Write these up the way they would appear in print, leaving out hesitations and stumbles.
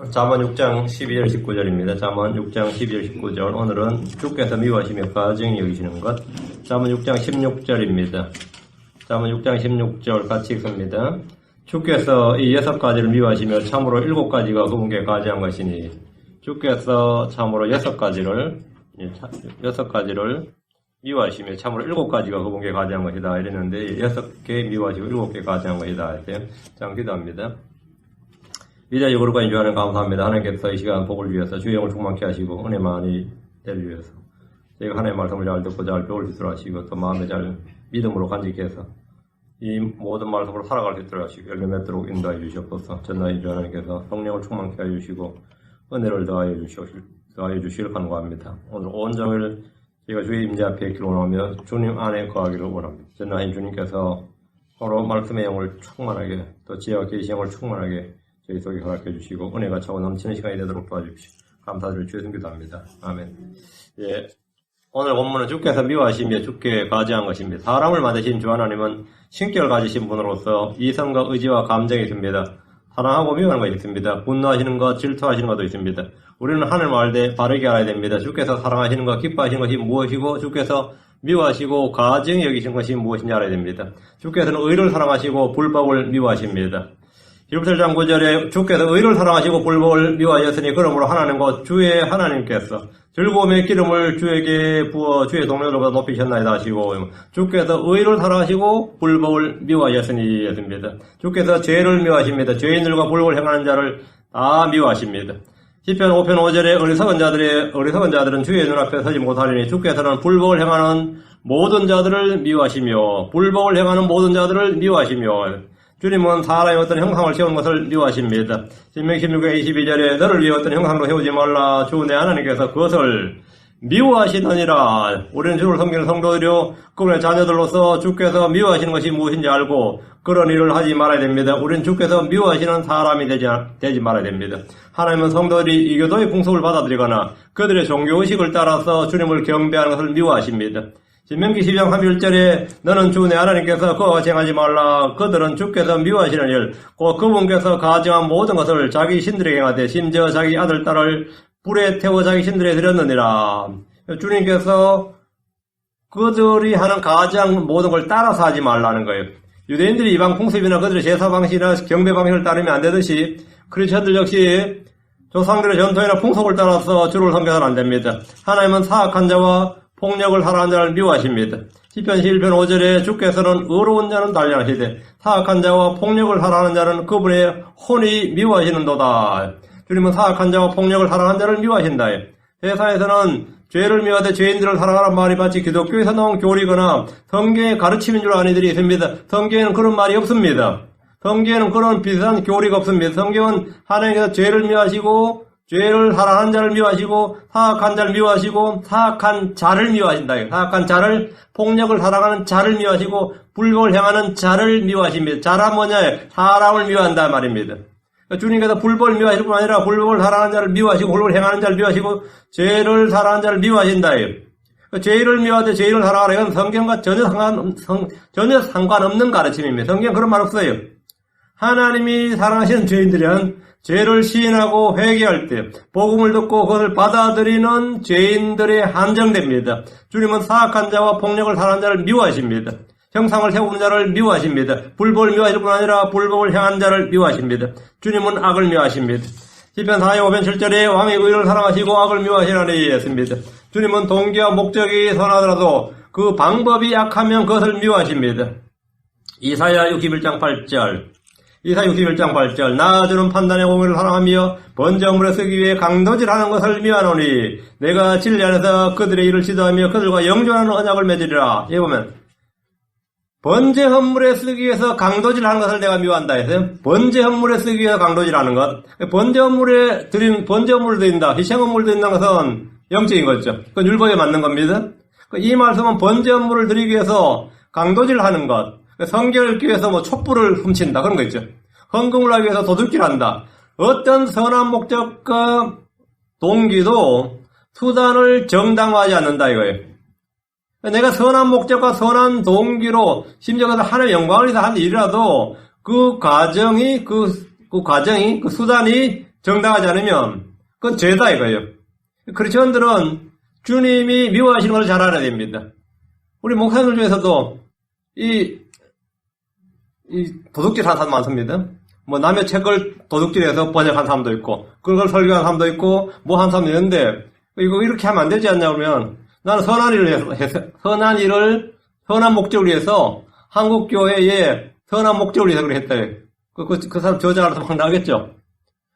잠언 6장 12절 19절입니다. 잠언 6장 12절 19절. 오늘은 주께서 미워하시며 가증히 여기시는 것. 잠언 6장 16절입니다. 잠언 6장 16절 같이 읽습니다. 주께서 이 6가지를 미워하시며 참으로 7가지가 그분께 가증한 것이니, 주께서 참으로 6가지를 미워하시며 참으로 7가지가 그분께 가증한 것이다 이랬는데, 6개 미워하시고 7개 가증한 것이다 이렇게. 자, 기도합니다. 위대하고 거룩하신 주 하나님 감사합니다. 하나님께서 이 시간 복을 위해서 주의 영을 충만케 하시고 은혜 많이 되기 위해서 저희가 하나님의 말씀을 잘 듣고 잘 배울 수 있도록 하시고, 또 마음에 잘 믿음으로 간직해 해서 이 모든 말씀으로 살아갈 수 있도록 하시고 열매 맺도록 인도하여 주시옵소서. 전하인 주 하나님께서 성령을 충만케 하여 주시고 은혜를 더하여 주시길 간구합니다. 오늘 온종일 저희가 주의 임재 앞에 기도하며 주님 안에 거하기를 원합니다. 전하인 주님께서 서로 말씀의 영을 충만하게, 또 지혜와 계시의 영을 충만하게 저희 속에 허락해 주시고 은혜가 차고 넘치는 시간이 되도록 도와주십시오. 감사드리며 주의 기도합니다. 아멘. 예, 오늘 본문은 주께서 미워하시며 주께 가증한 것입니다. 사람을 만드신 주 하나님은 신격을 가지신 분으로서 이성과 의지와 감정이 있습니다. 사랑하고 미워하는 것이 있습니다. 분노하시는 것, 질투하시는 것도 있습니다. 우리는 하늘 말대 바르게 알아야 됩니다. 주께서 사랑하시는 것, 기뻐하시는 것이 무엇이고, 주께서 미워하시고 가증히 여기신 것이 무엇인지 알아야 됩니다. 주께서는 의를 사랑하시고 불법을 미워하십니다. 히브리서 1장 9절에 주께서 의를 사랑하시고 불법을 미워하셨으니 그러므로 하나님과 주의 하나님께서 즐거움의 기름을 주에게 부어 주의 동료들보다 높이셨나이다 하시고, 주께서 의를 사랑하시고 불법을 미워하셨으니 했습니다. 주께서 죄를 미워하십니다. 죄인들과 불법을 행하는 자를 다 미워하십니다. 시편 5편 5절에 어리석은 자들은 주의 눈앞에 서지 못하리니, 주께서는 불법을 행하는 모든 자들을 미워하시며 불법을 행하는 모든 자들을 미워하시며, 주님은 사람의 어떤 형상을 세우는 것을 미워하십니다. 신명기 16장 22절에 너를 위해 어떤 형상도 세우지 말라. 주 내 하나님께서 그것을 미워하시느니라. 우리는 주를 섬기는 성도들이요 그분의 자녀들로서 주께서 미워하시는 것이 무엇인지 알고 그런 일을 하지 말아야 됩니다. 우리는 주께서 미워하시는 사람이 되지 말아야 됩니다. 하나님은 성도들이 이교도의 풍속을 받아들이거나 그들의 종교의식을 따라서 주님을 경배하는 것을 미워하십니다. 신명기 12장 31절에 너는 주 내 하나님께서 그와 같이 행하지 말라. 그들은 주께서 미워하시는 일, 곧 그분께서 가증한 모든 것을 자기 신들에게 행하되 심지어 자기 아들 딸을 불에 태워 자기 신들에게 드렸느니라. 주님께서 그들이 하는 가증한 모든 걸 따라서 하지 말라는 거예요. 유대인들이 이방 풍습이나 그들의 제사 방식이나 경배 방식을 따르면 안 되듯이 크리스천들 역시 조상들의 전통이나 풍속을 따라서 주를 섬겨서는 안 됩니다. 하나님은 사악한 자와 폭력을 하라는 자를 미워하십니다. 시편 11편 5절에 주께서는 의로운 자는 단련하시되 사악한 자와 폭력을 하라는 자는 그분의 혼이 미워하시는도다. 주님은 사악한 자와 폭력을 하라는 자를 미워하신다. 세상에서는 죄를 미워하되 죄인들을 사랑하라는 말이 마치 기독교에서 나온 교리거나 성경의 가르침인 줄 아는 이들이 있습니다. 성경에는 그런 말이 없습니다. 성경에는 그런 비슷한 교리가 없습니다. 성경은 하나님께서 죄를 미워하시고 죄를 사랑하는 자를 미워하시고 사악한 자를 미워하시고 사악한 자를 미워하신다. 사악한 자를, 폭력을 사랑하는 자를 미워하시고 불법을 행하는 자를 미워하십니다. 자라 뭐냐? 사람을 미워한다 말입니다. 주님께서 불법을 미워하실 뿐 아니라 불법을 사랑하는 자를 미워하시고 불법을 행하는 자를 미워하시고 죄를 사랑하는 자를 미워하신다. 죄를 미워하되 죄를 사랑하라. 이건 성경과 전혀 상관없는 가르침입니다. 성경은 그런 말 없어요. 하나님이 사랑하시는 죄인들은 죄를 시인하고 회개할 때 복음을 듣고 그것을 받아들이는 죄인들에 한정됩니다. 주님은 사악한 자와 폭력을 사랑하는 자를 미워하십니다. 형상을 세우는 자를 미워하십니다. 불법을 미워하실 뿐 아니라 불법을 행하는 자를 미워하십니다. 주님은 악을 미워하십니다. 시편 4장 5편 7절에 왕의 의를 사랑하시고 악을 미워하시라니 했습니다. 주님은 동기와 목적이 선하더라도 그 방법이 악하면 그것을 미워하십니다. 이사야 61장 8절 나 주는 판단의 공의를 사랑하며 번제물에 쓰기 위해 강도질하는 것을 미워하노니 내가 진리 안에서 그들의 일을 지도하며 그들과 영존하는 언약을 맺으리라. 예, 보면 번제 헌물에 쓰기 위해서 강도질하는 것을 내가 미워한다 해서 번제 헌물에 쓰기 위해서 강도질하는 것, 번제 헌물을 드린다, 희생 헌물을 드린다는 것은 영적인 거죠. 그건 율법에 맞는 겁니다. 이 말씀은 번제 헌물을 드리기 위해서 강도질하는 것, 성결을 읽기 위해서 촛불을 훔친다 그런 거 있죠. 헌금을 하기 위해서 도둑질 한다. 어떤 선한 목적과 동기도 수단을 정당화하지 않는다 이거예요. 내가 선한 목적과 선한 동기로 심지어 하나님의 영광을 위해서 하는 일이라도 그 과정이 그 수단이 정당하지 않으면 그건 죄다 이거예요. 크리스천들은 주님이 미워하시는 걸 잘 알아야 됩니다. 우리 목사들 중에서도 이 도둑질 한 사람 많습니다. 뭐 남의 책을 도둑질해서 번역한 사람도 있고 그걸 설교한 사람도 있고 뭐 한 사람도 있는데 이거 이렇게 하면 안 되지 않냐 그러면 나는 선한 일을 선한 목적을 위해서 한국 교회에 선한 목적을 위해서 그렇게 했다. 그 사람 저자 알아서 막 나겠죠.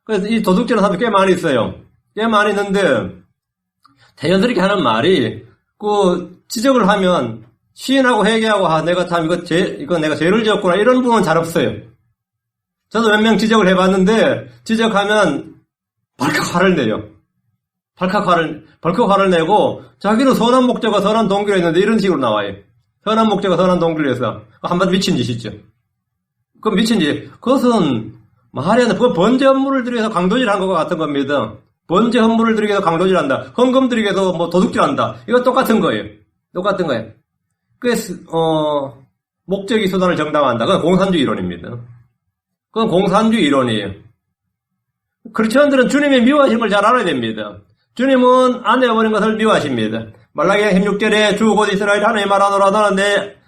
그래서 이 도둑질하는 사람도 꽤 많이 있어요. 꽤 많이 있는데 대연스럽게 하는 말이 지적을 하면 시인하고 회개하고 내가 참 이거 내가 죄를 지었구나 이런 부분은 잘 없어요. 저도 몇 명 지적을 해봤는데 지적하면 벌컥 화를 내요. 벌컥 화를 내고 자기는 선한 목적과 선한 동기로 했는데 이런 식으로 나와요. 선한 목적과 선한 동기로 해서 한마디 미친 짓이죠. 그 미친 짓. 그것은 말이 안 돼. 그 번제 헌물을 들여서 강도질한 것과 같은 겁니다. 번제 헌물을 들이기 위해서 강도질한다. 헌금 들이기 위해서 뭐 도둑질한다. 이거 똑같은 거예요. 똑같은 거예요. 그래서 목적이 수단을 정당화한다. 그건 공산주의 이론입니다. 그건 공산주의 이론이에요. 크리스천들은 주님이 미워하시는 걸 잘 알아야 됩니다. 주님은 안 해버린 것을 미워하십니다. 말라기야 16절에 주 곧 이스라엘 하나님 말하노라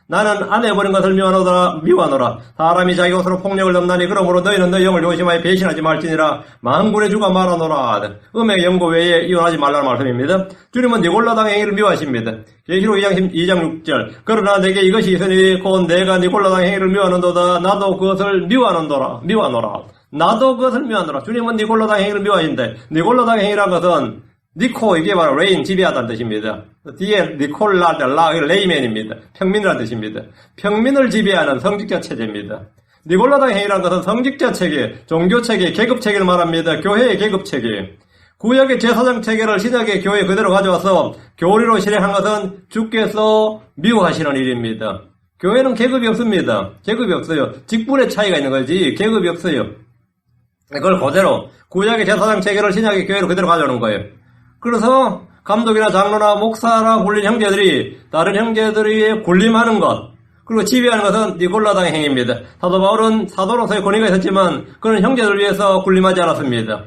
나는 안 해버린 것을 미워하노라. 사람이 자기 옷으로 폭력을 넘나니 그러므로 너희는 너희 영을 조심하여 배신하지 말지니라. 만군의 주가 말하노라. 음의 영고 외에 이혼하지 말라는 말씀입니다. 주님은 니골라당 행위를 미워하십니다. 계시록 2장 6절 그러나 내게 이것이 있으니 곧 내가 니골라당 행위를 미워하는도다. 나도 그것을 미워하노라. 나도 그것을 미워하노라. 주님은 니골라당 행위를 미워하신대. 니골라당 행위란 것은 니코 이게 바로 레인 지배하다는 뜻입니다. 뒤에 니콜라 레이맨입니다. 평민이라는 뜻입니다. 평민을 지배하는 성직자 체제입니다. 니골라당 행위라는 것은 성직자 체계, 종교 체계, 계급 체계를 말합니다. 교회의 계급 체계. 구약의 제사장 체계를 신약의 교회에 그대로 가져와서 교리로 실행한 것은 주께서 미워하시는 일입니다. 교회는 계급이 없습니다. 계급이 없어요. 직분의 차이가 있는 거지 계급이 없어요. 그걸 그대로 구약의 제사장 체계를 신약의 교회로 그대로 가져오는 거예요. 그래서 감독이나 장로나 목사라 불린 형제들이 다른 형제들이 군림하는 것 그리고 지배하는 것은 니골라당의 행위입니다. 사도 바울은 사도로서의 권위가 있었지만 그는 형제들을 위해서 군림하지 않았습니다.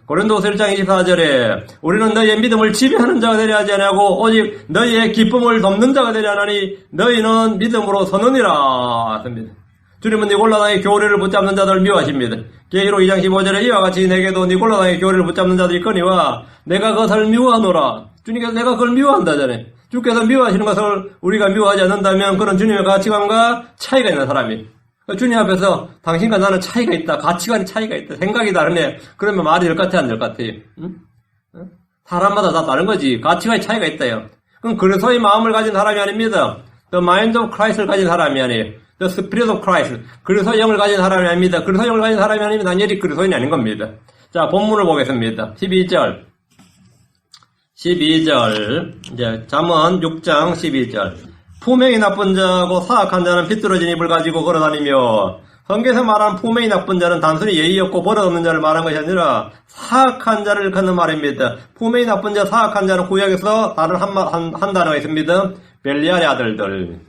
고린도후서 1장 24절에 우리는 너희의 믿음을 지배하는 자가 되려 하지 아니하고 오직 너희의 기쁨을 돕는 자가 되려 하나니 너희는 믿음으로 서느니라 했습니다. 주님은 니골라당의 교리를 붙잡는 자들을 미워하십니다. 계시록 2장 15절에 이와 같이 내게도 니골라당의 교리를 붙잡는 자들이 있거니와 내가 그것을 미워하노라. 주님께서 내가 그걸 미워한다잖아요. 주께서 미워하시는 것을 우리가 미워하지 않는다면 그런 주님의 가치관과 차이가 있는 사람이 주님 앞에서 당신과 나는 차이가 있다. 가치관이 차이가 있다. 생각이 다르네. 그러면 말이 될 것 같아 안 될 것 같아요? 응? 사람마다 다 다른 거지. 가치관이 차이가 있다요. 그럼 그리스도의 마음을 가진 사람이 아닙니다. The mind of Christ를 가진 사람이 아니에요. The Spirit of Christ. 그리스도의 영을 가진 사람이 아닙니다. 그리스도의 영을 가진 사람이 아니면 단연히 그리스도인이 아닌 겁니다. 자, 본문을 보겠습니다. 12절. 이제 잠언 6장 12절. 품행이 나쁜 자고 사악한 자는 비뚤어진 입을 가지고 걸어다니며 성경에서 말한 품행이 나쁜 자는 단순히 예의 없고 버릇없는 자를 말한 것이 아니라 사악한 자를 갖는 말입니다. 품행이 나쁜 자, 사악한 자는 구약에서 다른 한 단어가 있습니다. 벨리알의 아들들.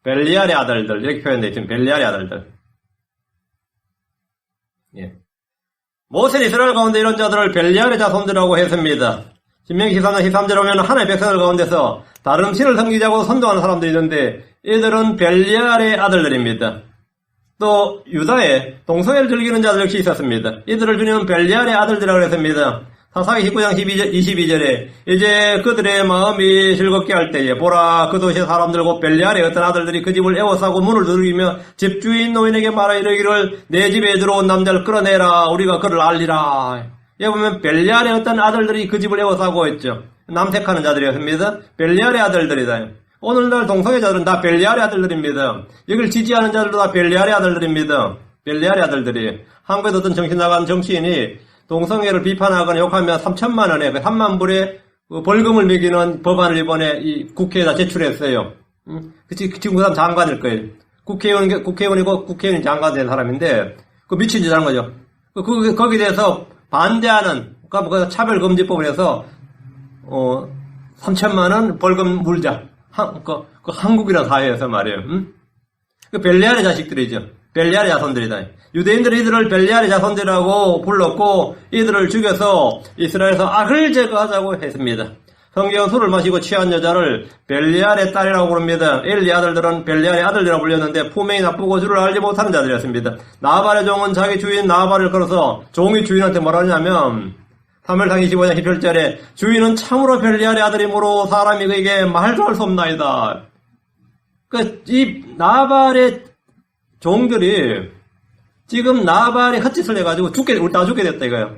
벨리알의 아들들 이렇게 표현되어 있습니다. 벨리알의 아들들. 예. 모세는 이스라엘 가운데 이런 자들을 벨리알의 자손들이라고 했습니다. 신명기 13장 13절에 보면 하나님의 백성들 가운데서 다른 신을 섬기자고 선동하는 사람들이 있는데 이들은 벨리알의 아들들입니다. 또 유다에 동성애를 즐기는 자들 역시 있었습니다. 이들을 주님은 벨리알의 아들들이라고 했습니다. 사사기 19장 22절에 이제 그들의 마음이 즐겁게 할 때에 보라 그 도시의 사람들 곧 벨리알의 어떤 아들들이 그 집을 에워싸고 문을 두들기며 집주인 노인에게 말하 이르기를 내 집에 들어온 남자를 끌어내라 우리가 그를 알리라. 여기 보면 벨리알의 어떤 아들들이 그 집을 에워싸고 했죠. 남색하는 자들이었습니다. 벨리알의 아들들이다. 오늘날 동성애자들은 다 벨리알의 아들들입니다. 여기를 지지하는 자들도 다 벨리알의 아들들입니다. 벨리알의 아들들이. 한국에도 어떤 정신 나간 정치인이 동성애를 비판하거나 욕하면 3천만 원에 3만 불의 벌금을 매기는 법안을 이번에 이 국회에다 제출했어요. 지금 그 사람 장관일 거예요. 국회의원이고 국회의원이 장관 된 사람인데 그 미친 짓 하는 거죠. 거기에 대해서 반대하는 그러니까 차별금지법을 해서 3천만 원 벌금 물자. 그 한국이라는 사회에서 말이에요. 그 벨리알의 자식들이죠. 벨리알의 자손들이다. 유대인들이 이들을 벨리알의 자손들이라고 불렀고 이들을 죽여서 이스라엘에서 악을 제거하자고 했습니다. 성경은 술을 마시고 취한 여자를 벨리알의 딸이라고 부릅니다. 엘리 아들들은 벨리알의 아들이라고 불렸는데 품행이 나쁘고 주를 알지 못하는 자들이었습니다. 나발의 종은 자기 주인 나발을 걸어서 종이 주인한테 뭐라 하냐면 3월상 25장 17절에 주인은 참으로 벨리알의 아들이므로 사람이 그에게 말도 할 수 없나이다. 이 나발의 종들이 지금 나발이 헛짓을 해가지고 다 죽게 됐다 이거예요.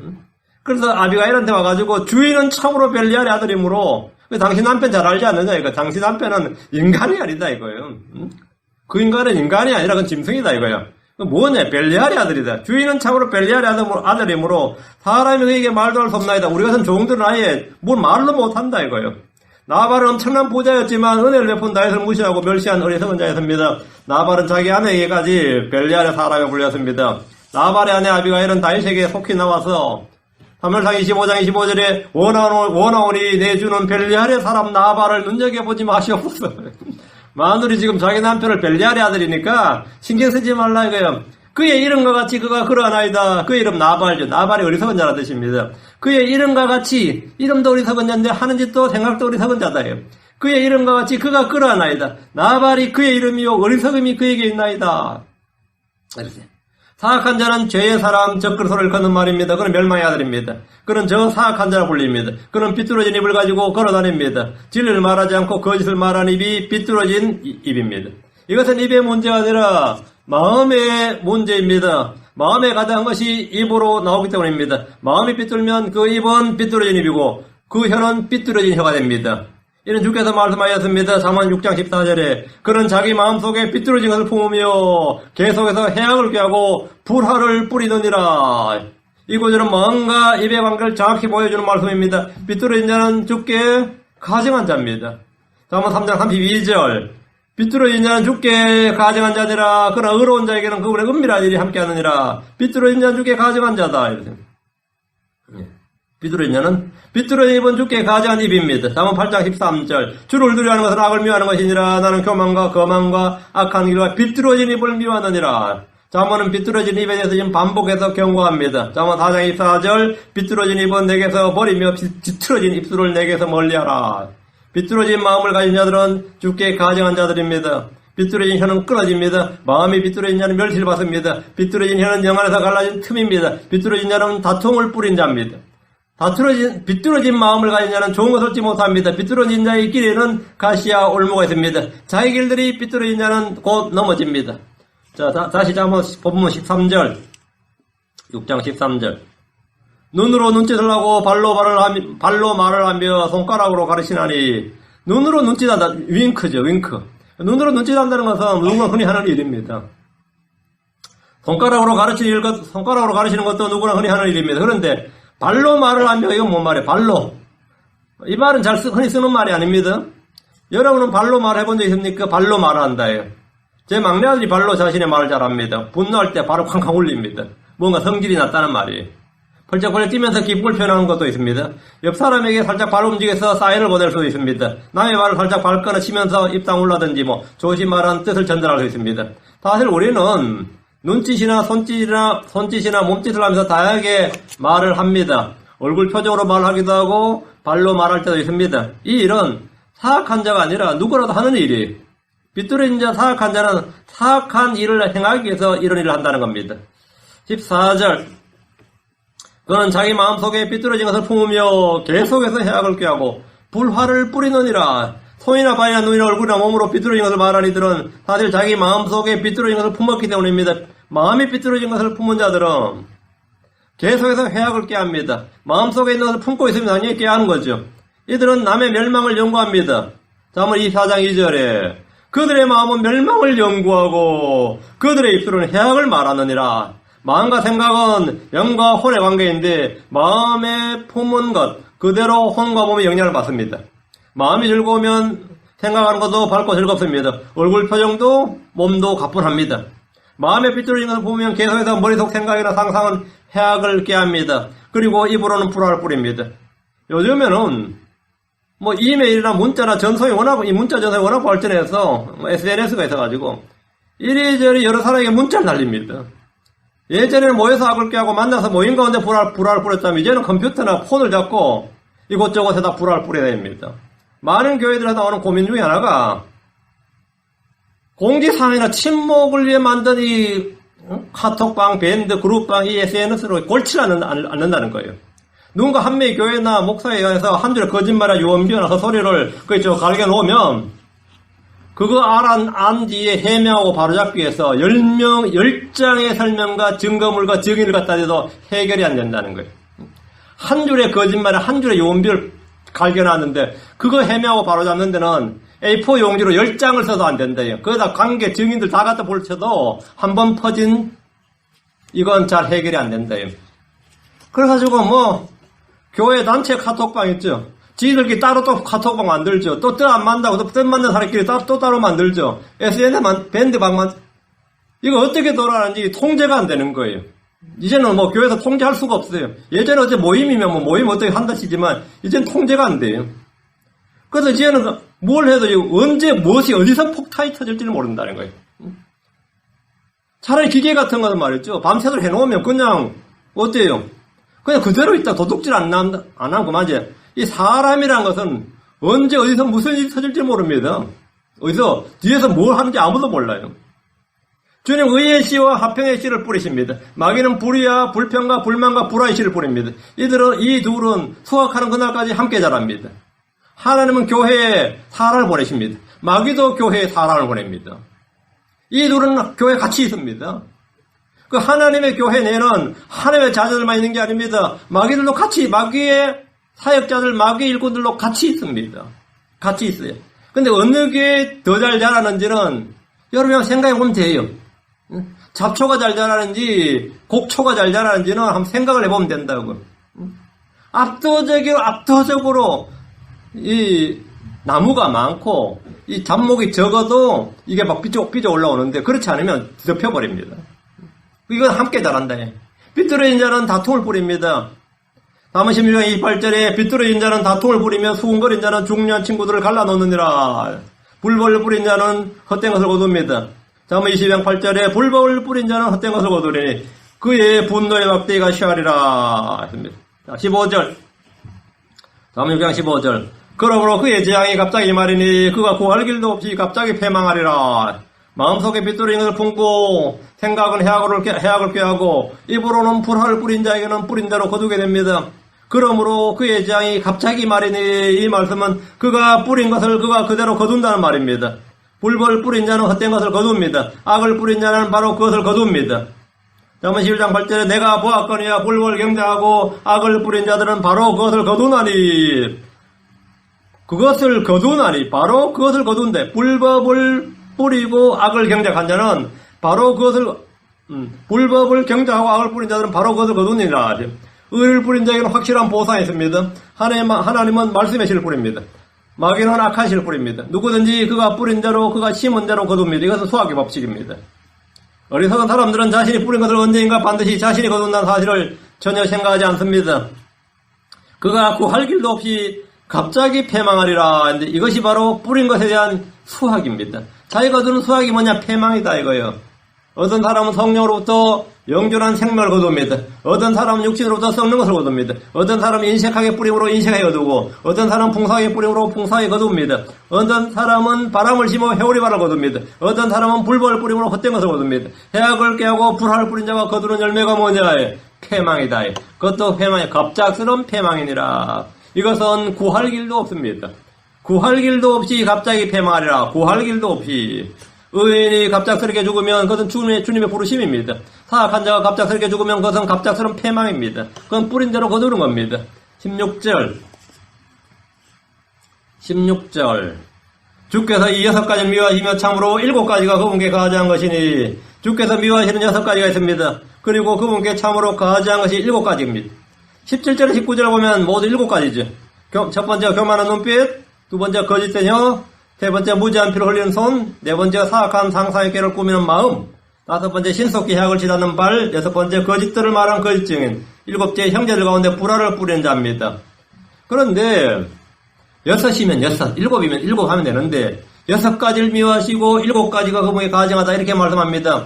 그래서 아비가일한테 와가지고 주인은 참으로 벨리알의 아들이므로 당신 남편 잘 알지 않느냐 이거. 당신 남편은 인간이 아니다 이거예요. 그 인간은 인간이 아니라 그건 짐승이다 이거예요. 뭐냐 벨리알의 아들이다. 주인은 참으로 벨리알의 아들이므로 사람이 그에게 말도 할 수 없나이다. 우리 같은 종들은 아예 뭘 말로 못한다 이거예요. 나발은 엄청난 부자였지만 은혜를 베푼 다윗을 무시하고 멸시한 어리석은 자였습니다. 나발은 자기 아내에게까지 벨리알의 사람을 불렸습니다. 나발의 아내 아비가일은 다윗에게 속히 나와서 3월상 25장 25절에 원하오니 내주는 벨리알의 사람 나발을 눈여겨보지 마시옵소서. 마누리 지금 자기 남편을 벨리알의 아들이니까 신경 쓰지 말라 이거예요. 그의 이름과 같이 그가 그러하나이다. 그의 이름 나발죠. 나발이 어리석은 자라는 뜻입니다. 그의 이름과 같이 이름도 어리석은 자인데 하는 짓도 생각도 어리석은 자다예요. 그의 이름과 같이 그가 그러하나이다. 나발이 그의 이름이요 어리석음이 그에게 있나이다. 이렇게. 사악한 자는 죄의 사람 적그리 소리를 걷는 말입니다. 그는 멸망의 아들입니다. 그는 저 사악한 자라 불립니다. 그는 삐뚤어진 입을 가지고 걸어다닙니다. 진리를 말하지 않고 거짓을 말하는 입이 삐뚤어진 입입니다. 이것은 입의 문제가 아니라 마음의 문제입니다. 마음에 가득한 것이 입으로 나오기 때문입니다. 마음이 삐뚤면 그 입은 삐뚤어진 입이고 그 혀는 삐뚤어진 혀가 됩니다. 이는 주께서 말씀하셨습니다. 잠언 6장 14절에 그는 자기 마음속에 삐뚤어진 것을 품으며 계속해서 해악을 꾀하고 불화를 뿌리느니라. 이 구절은 마음과 입의 관계를 정확히 보여주는 말씀입니다. 삐뚤어진 자는 주께 가증한 자입니다. 잠언 3장 32절 삐뚤어진 자는 주께 가증한 자니라. 그러나 의로운 자에게는 그분의 은밀한 일이 함께하느니라. 삐뚤어진 자는 주께 가증한 자다. 이렇게. 삐뚤어진 자는 삐뚤어진 입은 주께 가증한 입입니다. 잠언 8장 13절 주를 두려워하는 것은 악을 미워하는 것이니라. 나는 교만과 거만과 악한 길과 삐뚤어진 입을 미워하느니라. 잠언은 삐뚤어진 입에 대해서 지금 반복해서 경고합니다. 잠언 4장 24절 삐뚤어진 입은 내게서 버리며 비틀어진 입술을 내게서 멀리하라. 삐뚤어진 마음을 가진 자들은 주께 가증한 자들입니다. 삐뚤어진 혀는 끊어집니다. 마음이 삐뚤어진 자는 멸시를 받습니다. 삐뚤어진 혀는 영 안에서 갈라진 틈입니다. 삐뚤어진 자는 다툼을 뿌린 자입니다. 비뚤어진 마음을 가진 자는 좋은 것을 얻지 못합니다. 비뚤어진 자의 길에는 가시와 올무가 있습니다. 자기 길들이 비뚤어진 자는 곧 넘어집니다. 자, 다시 한번 본문 13절, 6장 13절. 눈으로 눈짓을 하고 발로 말을 하며 손가락으로 가르치나니 눈으로 눈짓한다. 윙크죠, 윙크. 눈으로 눈짓한다는 것은 누구나 흔히 하는 일입니다. 손가락으로 가르치는 것도 누구나 흔히 하는 일입니다. 그런데 발로 말을 하며 이건 뭔 말이에요? 발로. 이 말은 흔히 쓰는 말이 아닙니다. 여러분은 발로 말해본 적 있습니까? 발로 말한다예요. 제 막내 아들이 발로 자신의 말을 잘합니다. 분노할 때 발을 쾅쾅 울립니다. 뭔가 성질이 났다는 말이에요. 펄쩍펄쩍 뛰면서 기쁨을 표현하는 것도 있습니다. 옆 사람에게 살짝 발 움직여서 사인을 보낼 수도 있습니다. 남의 말을 살짝 발끈어 치면서 입 다물라든지 조심하라는 뜻을 전달할 수 있습니다. 사실 우리는 눈짓이나 손짓이나 몸짓을 하면서 다양하게 말을 합니다. 얼굴 표정으로 말하기도 하고 발로 말할 때도 있습니다. 이 일은 사악한 자가 아니라 누구라도 하는 일이에요. 삐뚤어진 자 사악한 자는 사악한 일을 행하기 위해서 이런 일을 한다는 겁니다. 14절 그는 자기 마음속에 삐뚤어진 것을 품으며 계속해서 해악을 꾀하고 불화를 뿌리느니라. 손이나 발이나 눈이나 얼굴이나 몸으로 삐뚤어진 것을 말하는 이들은 사실 자기 마음속에 삐뚤어진 것을 품었기 때문입니다. 마음이 삐뚤어진 것을 품은 자들은 계속해서 해악을 꾀합니다. 마음속에 있는 것을 품고 있으면 당연히 꾀하는 거죠. 이들은 남의 멸망을 연구합니다. 잠언 24장 2절에 그들의 마음은 멸망을 연구하고 그들의 입술은 해악을 말하느니라. 마음과 생각은 영과 혼의 관계인데 마음에 품은 것 그대로 혼과 몸의 영향을 받습니다. 마음이 즐거우면 생각하는 것도 밝고 즐겁습니다. 얼굴 표정도 몸도 가뿐합니다. 마음에 삐뚤어진 것을 보면 계속해서 머릿속 생각이나 상상은 해악을 꾀합니다. 그리고 입으로는 불화를 뿌립니다. 요즘에는 이메일이나 문자나 이 문자 전송이 워낙 발전해서 SNS가 있어가지고 이리저리 여러 사람에게 문자를 날립니다. 예전에는 모여서 악을 꾀하고 만나서 모인 가운데 불화를 뿌렸다면 이제는 컴퓨터나 폰을 잡고 이곳저곳에다 불화를 뿌려야 됩니다. 많은 교회들에서 나오는 고민 중에 하나가 공지사항이나 침묵을 위해 만든 이 카톡방, 밴드, 그룹방, 이 SNS로 골치를 않는다는 거예요. 누군가 한 명의 교회나 목사에 의해서 한 줄의 거짓말이나 유언비어나 헛소리를 갈겨 놓으면 그거 안 뒤에 해명하고 바로잡기 위해서 10장의 설명과 증거물과 증인을 갖다 대도 해결이 안 된다는 거예요. 한 줄의 거짓말에 한 줄의 유언비어를 갈겨놨는데 그거 해명하고 바로잡는 데는 A4 용지로 10장을 써도 안 된대요. 거기다 관계 증인들 다 갖다 볼쳐도 한 번 퍼진 이건 잘 해결이 안 된대요. 그래가지고 교회 단체 카톡방 있죠. 지들끼리 따로 또 카톡방 만들죠. 또 뜻 안 맞는다고 또 뜻 맞는 사람끼리 또 따로 만들죠. SNS만 밴드방만 이거 어떻게 돌아가는지 통제가 안 되는 거예요. 이제는 교회에서 통제할 수가 없어요. 예전에 어째 모임이면 모임 어떻게 한다 치지만 이제는 통제가 안 돼요. 그래서 이제는 뭘 해도 언제 무엇이 어디서 폭탄이 터질지를 모른다는 거예요. 차라리 기계 같은 거는 말이죠. 밤새도록 해놓으면 그냥 어때요? 그냥 그대로 있다 도둑질 안 하고 맞지? 이 사람이란 것은 언제 어디서 무슨 일이 터질지 모릅니다. 어디서 뒤에서 뭘 하는지 아무도 몰라요. 주님 의의 씨와 화평의 씨를 뿌리십니다. 마귀는 불의와 불평과 불만과 불화의 씨를 뿌립니다. 이 둘은 수확하는 그날까지 함께 자랍니다. 하나님은 교회에 사람을 보내십니다. 마귀도 교회에 사람을 보냅니다. 이 둘은 교회에 같이 있습니다. 그 하나님의 교회 내에는 하나님의 자녀들만 있는 게 아닙니다. 마귀들도 같이 마귀의 사역자들, 마귀 일꾼들로 같이 있습니다. 같이 있어요. 근데 어느 게 더 잘 자라는지는 여러분 생각해 보면 돼요. 잡초가 잘 자라는지 곡초가 잘 자라는지는 한번 생각을 해보면 된다고. 압도적으로 이 나무가 많고 이 잡목이 적어도 이게 막 삐져 올라오는데 그렇지 않으면 덮여버립니다. 이건 함께 자란다. 삐뚤어진 자는 다툼을 뿌립니다. 다음 16장 28절에 삐뚤어진 자는 다툼을 부리며 수군거린 자는 중요한 친구들을 갈라놓느니라. 불법을 뿌린 자는 헛된 것을 거둡니다. 다음 20장 8절에 불법을 뿌린 자는 헛된 것을 거두리니 그의 분노의 막대기가 시하리라 했습니다. 15절 다음 6장 15절 그러므로 그의 재앙이 갑자기 말이니 그가 구할 길도 없이 갑자기 패망하리라. 마음속에 삐뚤어진 것을 품고 생각은 해악을 꾀하고 입으로는 불화를 뿌린 자에게는 뿌린 대로 거두게 됩니다. 그러므로 그의 재앙이 갑자기 말이니 이 말씀은 그가 뿌린 것을 그가 그대로 거둔다는 말입니다. 불법을 뿌린 자는 헛된 것을 거둡니다. 악을 뿌린 자는 바로 그것을 거둡니다. 다음 11장 8절에 내가 보았거니와 불법을 경작하고 악을 뿌린 자들은 바로 그것을 거두나니 바로 그것을 거둔대. 불법을 뿌리고 악을 경작한 자는 바로 그것을 불법을 경작하고 악을 뿌린 자들은 바로 그것을 거두니라. 의를 뿌린 자에게는 확실한 보상이 있습니다. 하나님은 말씀의 씨를 뿌립니다. 마귀는 악한 씨를 뿌립니다. 누구든지 그가 뿌린 대로 그가 심은 대로 거둡니다. 이것은 수학의 법칙입니다. 어리석은 사람들은 자신이 뿌린 것을 언젠가 반드시 자신이 거둔다는 사실을 전혀 생각하지 않습니다. 그가 구할 길도 없이 갑자기 패망하리라 했는데 이것이 바로 뿌린 것에 대한 수학입니다. 자기가 거두는 수학이 뭐냐? 패망이다 이거예요. 어떤 사람은 성령으로부터 영존한 생명을 거둡니다. 어떤 사람은 육신으로부터 썩는 것을 거둡니다. 어떤 사람은 인색하게 뿌림으로 인색하게 거두고 어떤 사람은 풍성하게 뿌림으로 풍성하게 거둡니다. 어떤 사람은 바람을 심어 회오리바를 거둡니다. 어떤 사람은 불법을 뿌림으로 헛된 것을 거둡니다. 해악을 깨하고 불화를 뿌린 자가 거두는 열매가 뭐냐? 패망이다. 그것도 패망이 갑작스러운 패망이니라. 이것은 구할 길도 없습니다. 구할 길도 없이 갑자기 패망하리라. 구할 길도 없이. 의인이 갑작스럽게 죽으면 그것은 주님의 부르심입니다. 사악한 자가 갑작스럽게 죽으면 그것은 갑작스러운 패망입니다. 그건 뿌린 대로 거두는 겁니다. 16절 주께서 이 6가지를 미워하시며 참으로 7가지가 그분께 가하지한 것이니 주께서 미워하시는 6가지가 있습니다. 그리고 그분께 참으로 가하지한 것이 7가지입니다. 17절 19절을 보면 모두 7가지죠. 첫 번째 교만한 눈빛, 두 번째 거짓된 혀, 세 번째 무지한 피를 흘리는 손, 네 번째 사악한 상상의 깨를 꾸미는 마음, 다섯 번째 신속히 해악을 지다는 발, 여섯 번째 거짓들을 말한 거짓 증인, 일곱째 형제들 가운데 불화를 뿌리는 자입니다. 그런데 6이면 6, 7이면 7 하면 되는데 6가지를 미워하시고 7가지가 그분에게 가증하다 이렇게 말씀합니다.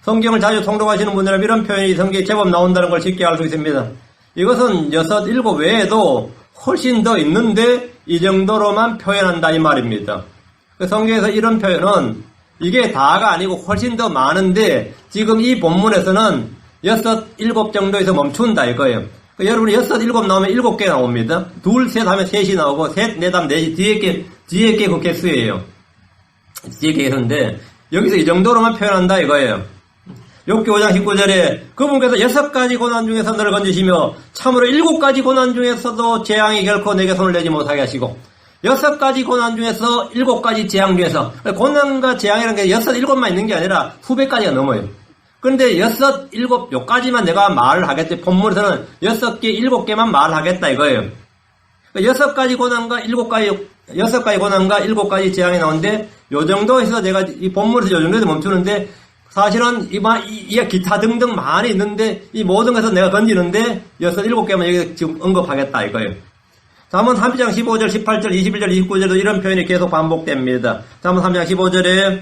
성경을 자주 통독하시는 분들은 이런 표현이 성경에 제법 나온다는 걸 쉽게 알 수 있습니다. 이것은 6, 7 외에도 훨씬 더 있는데 이 정도로만 표현한다 이 말입니다. 성경에서 이런 표현은 이게 다가 아니고 훨씬 더 많은데 지금 이 본문에서는 6, 7 정도에서 멈춘다 이거예요. 여러분이 6, 7 나오면 7개 나옵니다. 2, 3 하면 3이 나오고 3, 4 하면 4이 뒤에 게 그 개수예요. 뒤에 게 개수인데 여기서 이 정도로만 표현한다 이거예요. 욥기 5장 19절에 그분께서 6가지 고난 중에서 너를 건지시며 참으로 7가지 고난 중에서도 재앙이 결코 내게 손을 내지 못하게 하시고 6가지 고난 중에서 7가지 재앙 중에서 고난과 재앙이라는 게 6, 7만 있는 게 아니라 수백 가지가 넘어요. 그런데 6, 7 요까지만 내가 말을 하겠지. 본문에서는 6개, 7개만 말을 하겠다 이거예요. 6가지 고난과 6가지 고난과 7가지 재앙이 나오는데 요 정도에서 내가 이 본문에서 요 정도에서 멈추는데 사실은 이 기타 등등 많이 있는데 이 모든 것에서 내가 건지는데 6, 7개만 여기 지금 언급하겠다 이거예요. 잠언 3장 15절, 18절, 21절, 29절도 이런 표현이 계속 반복됩니다. 잠언 3장 15절에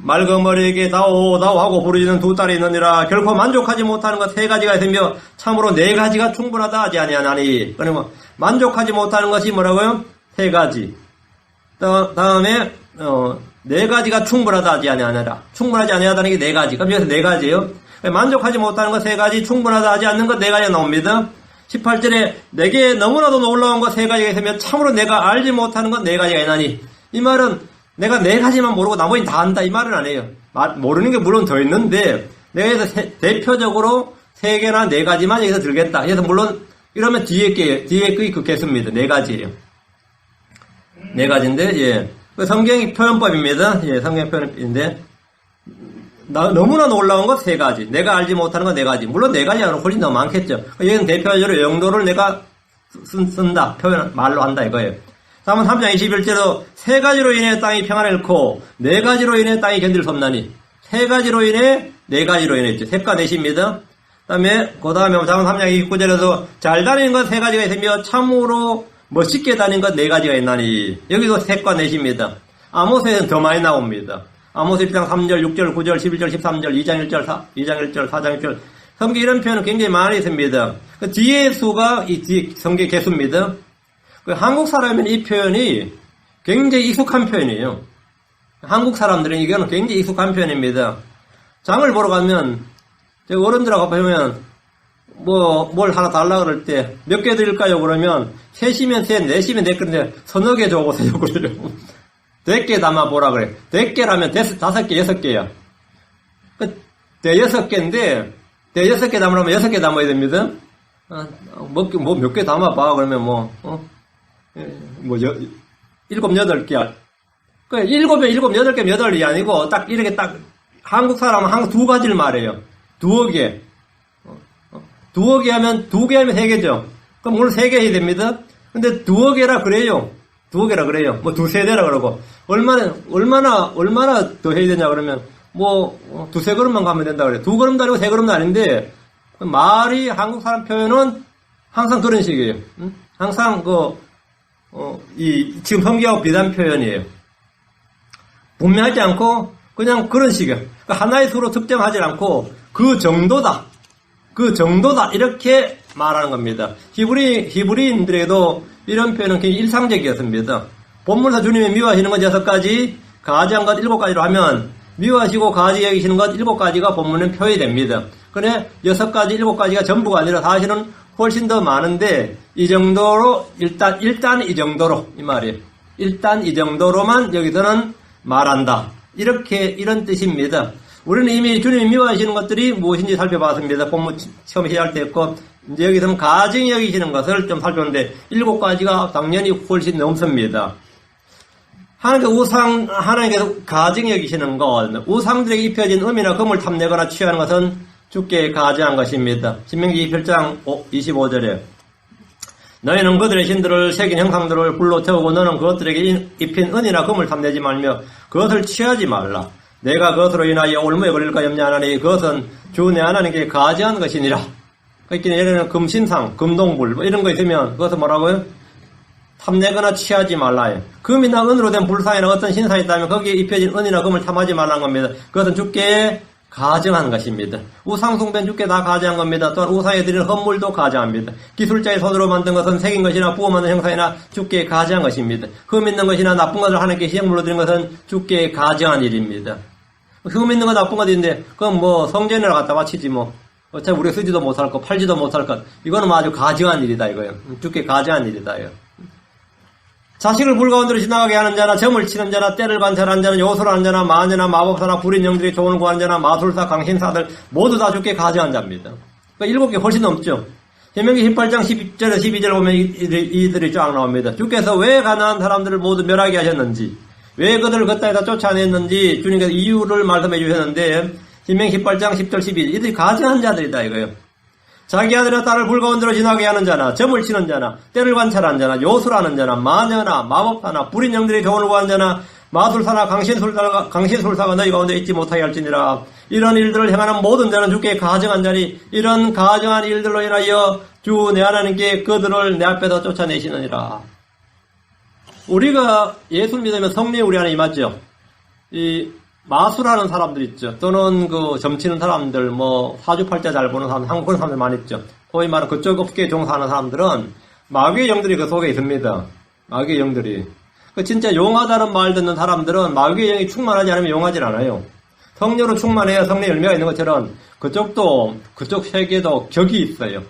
맑은 머리에게 다오 하고 부르짖는 두 딸이 있느니라. 결코 만족하지 못하는 것 3가지가 있으며 참으로 4가지가 충분하다 하지 아니하나니. 그러면 만족하지 못하는 것이 뭐라고요? 3가지. 다음에 4가지가 충분하다 하지 아니하느라. 충분하지 아니하다는 게 4가지. 그럼 여기서 4가지예요. 만족하지 못하는 것 3가지, 충분하다 하지 않는 것 4가지가 나옵니다. 18절에 내게 너무나도 놀라운 것 3가지가 있으며 참으로 내가 알지 못하는 것 4가지가 있나니. 이 말은 내가 4가지만 모르고 나머지는 다 안다 이 말은 아니에요. 모르는 게 물론 더 있는데 내가 여기서 대표적으로 3개나 4가지만 여기서 들겠다. 그래서 물론 이러면 뒤에 그 개수입니다. 4가지예요. 4가지인데 예. 성경이 표현법입니다. 예, 성경 표현법인데 너무나 놀라운 것 3가지. 내가 알지 못하는 것 4가지. 물론 4가지가 훨씬 더 많겠죠. 여기는 대표적으로 영도를 내가 쓴다. 말로 한다 이거예요. 잠언 3장 21절로 3가지로 인해 땅이 평안을 잃고 4가지로 인해 땅이 견딜 수 없나니. 3가지로 인해 4가지로 인해 있죠. 셋과 넷입니다. 그 다음에 잠언 3장 29절에서 잘 다니는 것 3가지가 있으며 참으로 멋있게 다니는 것 4가지가 있나니. 여기도 셋과 넷입니다. 아모스에는 더 많이 나옵니다. 아모스 1장 3절, 6절, 9절, 11절, 13절, 2장 1절, 2장 1절, 4장 1절. 성경 이런 표현은 굉장히 많이 있습니다. 그 뒤에 수가 이 성경 개수입니다. 그 한국 사람은 이 표현이 굉장히 익숙한 표현이에요. 한국 사람들은 이거는 굉장히 익숙한 표현입니다. 장을 보러 가면, 제가 어른들하고 보면, 뭘 하나 달라 그럴 때, 몇 개 드릴까요? 그러면, 3시면 3, 4시면 4, 그런데 서너 개 줘보세요. 그래요. 100개 담아보라 그래. 100개라면 5개, 6개야. 대여섯 개인데, 대여섯 개 담으려면 6개 담아야 됩니다. 몇 개 담아봐. 그러면 7, 8개야. 그 7에 7, 8개, 8이 아니고, 딱 이렇게 딱, 한국 사람은 항상 2가지를 말해요. 2개. 2개 하면 2개 하면 3개죠. 그럼 오늘 3개 해야 됩니다. 근데 2개라 그래요. 2개라 그래요. 2-3대라 그러고. 얼마나 더 해야 되냐 그러면, 2-3 걸음만 가면 된다 그래요. 2걸음도 아니고 3걸음도 아닌데, 말이 한국 사람 표현은 항상 그런 식이에요. 항상 지금 성경하고 비슷한 표현이에요. 분명하지 않고, 그냥 그런 식이에요. 하나의 수로 특정하지 않고, 그 정도다, 이렇게 말하는 겁니다. 히브리인들에도 이런 표현은 굉장히 일상적이었습니다. 본문에서 주님이 미워하시는 것 6가지, 가지한 것 7가지로 하면, 미워하시고 가지 여기시는 것 7가지가 본문에 표현이 됩니다. 그런데 6가지, 7가지가 전부가 아니라 사실은 훨씬 더 많은데, 이 정도로, 일단 이 정도로, 이 말이에요. 일단 이 정도로만 여기서는 말한다. 이런 뜻입니다. 우리는 이미 주님이 미워하시는 것들이 무엇인지 살펴봤습니다. 본문 처음 시작할 때 했고, 이제 여기서는 가증히 여기시는 것을 좀 살펴보는데, 7가지가 당연히 훨씬 넘습니다. 하나님께서 가증히 여기시는 것, 우상들에게 입혀진 음이나 금을 탐내거나 취하는 것은 주께 가증한 것입니다. 신명기 1장 25절에 너희는 그들의 신들을 새긴 형상들을 불로 태우고 너는 그것들에게 입힌 은이나 금을 탐내지 말며 그것을 취하지 말라. 내가 그것으로 인하여 올무에 걸릴까 염려하나니 그것은 주 내 하나님께 가증한 것이니라. 그러니까 예를 들면 금신상, 금동불 이런 거 있으면 그것은 뭐라고요? 탐내거나 취하지 말라. 금이나 은으로 된 불상이나 어떤 신상이 있다면 거기에 입혀진 은이나 금을 탐하지 말라는 겁니다. 그것은 주께 가정한 것입니다. 우상 숭배는 주께 다 가정한 겁니다. 또한 우상에 드리는 헌물도 가정합니다. 기술자의 손으로 만든 것은 새긴 것이나 부어 만든 형상이나 주께 가정한 것입니다. 흠 있는 것이나 나쁜 것을 하나님께 희생물로 드린 것은 주께 가정한 일입니다. 흠 있는 거 나쁜 것인데 그건 뭐 성전이라 갖다 바치지 뭐. 어차피 우리가 쓰지도 못할 것, 팔지도 못할 것. 이거는 뭐 아주 가정한 일이다 이거예요. 주께 가정한 일이다 이거. 자식을 불 가운데로 지나가게 하는 자나 점을 치는 자나 때를 관찰하는 자나 요술을 하는 자나 마녀나 마법사나 불인 영들이 조언을 구하는 자나 마술사 강신사들 모두 다 주께 가정한 자입니다. 그러니까 7개 훨씬 넘죠. 신명기 18장 12절에 12절 보면 이들이 쫙 나옵니다. 주께서 왜 가난한 사람들을 모두 멸하게 하셨는지, 왜 그들을 그 땅에다 쫓아냈는지 주님께서 이유를 말씀해 주셨는데 신명기 18장 10절 12절 이들이 가정한 자들이다 이거예요. 자기 아들이나 딸을 불 가운데로 지나게 하는 자나 점을 치는 자나 때를 관찰하는 자나 요술하는 자나 마녀나 마법사나 불인 영들이 조언을 구하는 자나 마술사나 강신술사가 너희 가운데 있지 못하게 할지니라. 이런 일들을 행하는 모든 자는 주께 가정한 자니 이런 가정한 일들로 인하여 주 내 하나님께 그들을 내 앞에서 쫓아내시느니라. 우리가 예수를 믿으면 성령이 우리 안에 임하죠. 이 마술하는 사람들 있죠. 또는 그 점치는 사람들, 뭐 사주팔자 잘 보는 사람, 한국 그런 사람들 많이 있죠. 소위 말하는 그쪽 업계에 종사하는 사람들은 마귀의 영들이 그 속에 있습니다. 마귀의 영들이. 그 진짜 용하다는 말 듣는 사람들은 마귀의 영이 충만하지 않으면 용하지 않아요. 성령으로 충만해야 성령의 열매가 있는 것처럼 그쪽 세계도 격이 있어요.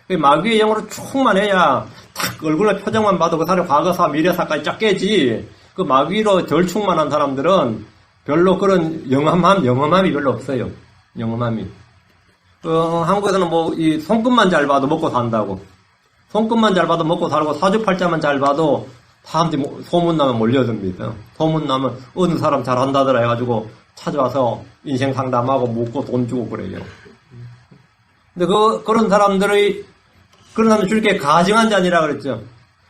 마귀의 영으로 충만해야 딱 얼굴의 표정만 봐도 그 사람의 과거사, 미래사까지 쫙 깨지. 그 마귀로 덜 충만한 사람들은 별로 그런 영험함이 별로 없어요. 영험함이. 한국에서는 뭐, 이 손끝만 잘 봐도 먹고 산다고. 손끝만 잘 봐도 먹고 살고, 사주팔자만 잘 봐도 사람들이 소문나면 몰려듭니다. 소문나면 어느 사람 잘한다더라 해가지고 찾아와서 인생 상담하고 묻고 돈 주고 그래요. 근데 그런 사람들 주께 가정한 자니라 그랬죠.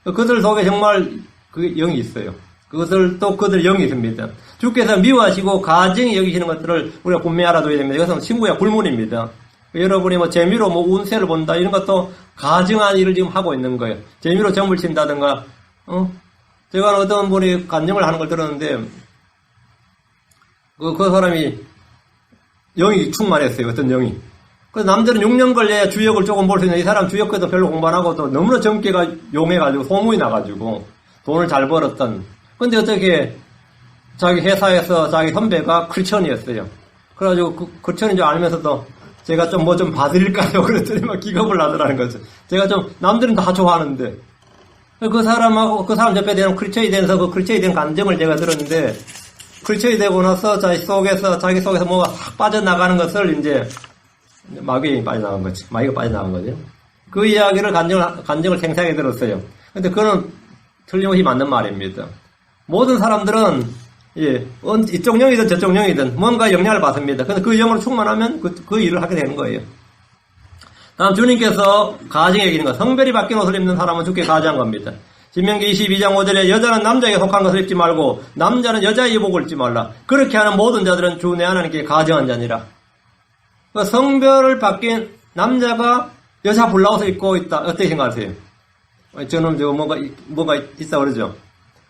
그들 속에 정말 그 영이 있어요. 그들 영이 있습니다. 주께서 미워하시고 가증히 여기시는 것들을 우리가 분명히 알아둬야 됩니다. 이것은 신구약 불문입니다. 여러분이 뭐 재미로 뭐 운세를 본다 이런 것도 가증한 일을 지금 하고 있는 거예요. 재미로 점을 친다든가, 제가 어떤 분이 간증을 하는 걸 들었는데, 그 사람이 영이 충만했어요. 어떤 영이. 그래서 남들은 6년 걸려야 주역을 조금 볼 수 있는데 이 사람 주역에도 별로 공부 안 하고 또 너무나 젊게가 용해가지고 소문이 나가지고 돈을 잘 벌었던. 근데 어떻게 자기 회사에서 자기 선배가 크리스천이었어요. 그래가지고 크리스천인 줄 알면서도 제가 좀 뭐 좀 봐드릴까요? 그랬더니 막 기겁을 나더라는 거죠. 제가 좀 남들은 다 좋아하는데 그 사람하고 그 사람 옆에 대한 크리스천이 되면서 그 크리스천이 된 감정을 제가 들었는데 크리스천이 되고 나서 자기 속에서 뭐가 확 빠져나가는 것을 이제 마귀가 빠져나간 거죠. 그 이야기를 간증을 생생하게 들었어요. 근데 그거는 틀림없이 맞는 말입니다. 모든 사람들은 이쪽 영이든 저쪽 영이든 뭔가 영향을 받습니다. 근데 그 영으로 충만하면 그 일을 하게 되는 거예요. 다음 주님께서 가정에 여기는 것. 성별이 바뀐 옷을 입는 사람은 주께 가정한 겁니다. 신명기 22장 5절에 여자는 남자에게 속한 것을 입지 말고 남자는 여자의 의복을 입지 말라. 그렇게 하는 모든 자들은 주 내 하나님께 가정한 자니라. 성별을 바뀐 남자가 여자 블라우스 입고 있다. 어떻게 생각하세요? 저는 뭔가 있다 그러죠.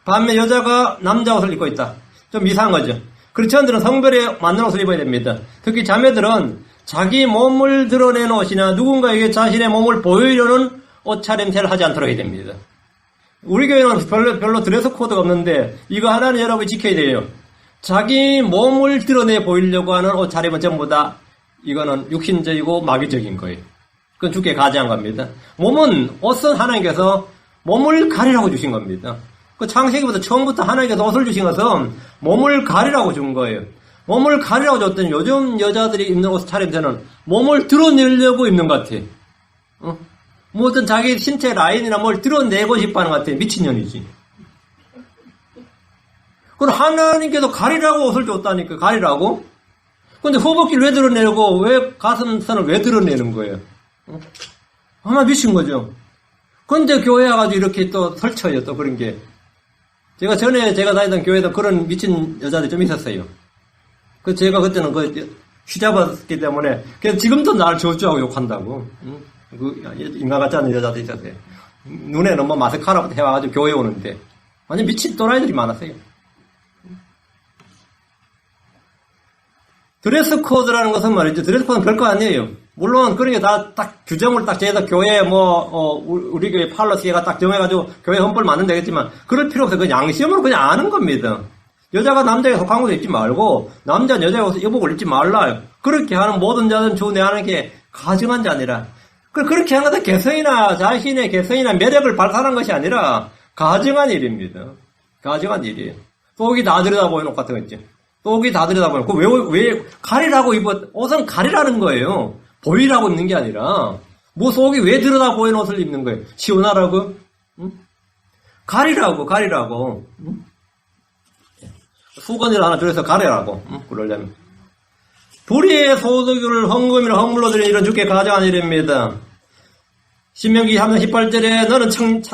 반면 여자가 남자 옷을 입고 있다. 좀 이상한 거죠. 크리스천들은 성별에 맞는 옷을 입어야 됩니다. 특히 자매들은 자기 몸을 드러내는 옷이나 누군가에게 자신의 몸을 보이려는 옷차림새를 하지 않도록 해야 됩니다. 우리 교회는 별로 드레스 코드가 없는데 이거 하나는 여러분이 지켜야 돼요. 자기 몸을 드러내 보이려고 하는 옷차림은 전부 다 이거는 육신적이고 마귀적인 거예요. 그건 주께 가정한 겁니다. 옷은 하나님께서 몸을 가리라고 주신 겁니다. 그 창세기부터 처음부터 하나님께서 옷을 주신 것은 몸을 가리라고 준 거예요. 몸을 가리라고 줬더니 요즘 여자들이 입는 옷 차림새는 몸을 드러내려고 입는 것 같아. 뭐 어떤 자기 신체 라인이나 뭘 드러내고 싶어 하는 것 같아. 미친년이지. 그럼 하나님께서 가리라고 옷을 줬다니까, 가리라고? 근데 허벅지를 왜 드러내고, 왜 가슴선을 왜 드러내는 거예요? 아마 미친 거죠. 근데 교회 와가지고 이렇게 또 설쳐요, 또 그런 게. 제가 다니던 교회에도 그런 미친 여자들이 좀 있었어요. 제가 그때는 휘잡았기 때문에, 그래서 지금도 나를 저주하고 욕한다고. 인간 같지 않은 여자도 있었어요. 눈에는 뭐 마스카라부터 해와가지고 교회 오는데, 완전 미친 또라이들이 많았어요. 드레스 코드라는 것은 말이죠. 드레스 코드는 별거 아니에요. 물론 그런 게 다 딱 규정을 딱 정해서 교회 우리 교회 팔로스가 딱 정해가지고 교회 헌법을 만든 되겠지만 그럴 필요 없어요. 그냥 양심으로 그냥 아는 겁니다. 여자가 남자에 속한 것을 입지 말고 남자는 여자가 여복을 입지 말라. 그렇게 하는 모든 자들은 주 내 하나님께 가증한 자니라. 그렇게 하는 것은 개성이나 자신의 개성이나 매력을 발산한 것이 아니라 가증한 일입니다. 가증한 일이에요. 속이 다 들여다보이는 옷 같은 거 있죠. 속이 다 들여다보이는 거. 왜 가리라고 옷은 가리라는 거예요. 보이라고 입는 게 아니라 뭐 속이 왜 들여다보이는 옷을 입는 거예요. 시원하라고? 응? 가리라고. 응? 수건을 하나 줄여서 가리라고. 응? 그러려면. 불의의 소득을 헌금이나 헌물로 드리는 이런 주께 가증한 일입니다. 신명기 3장 18절에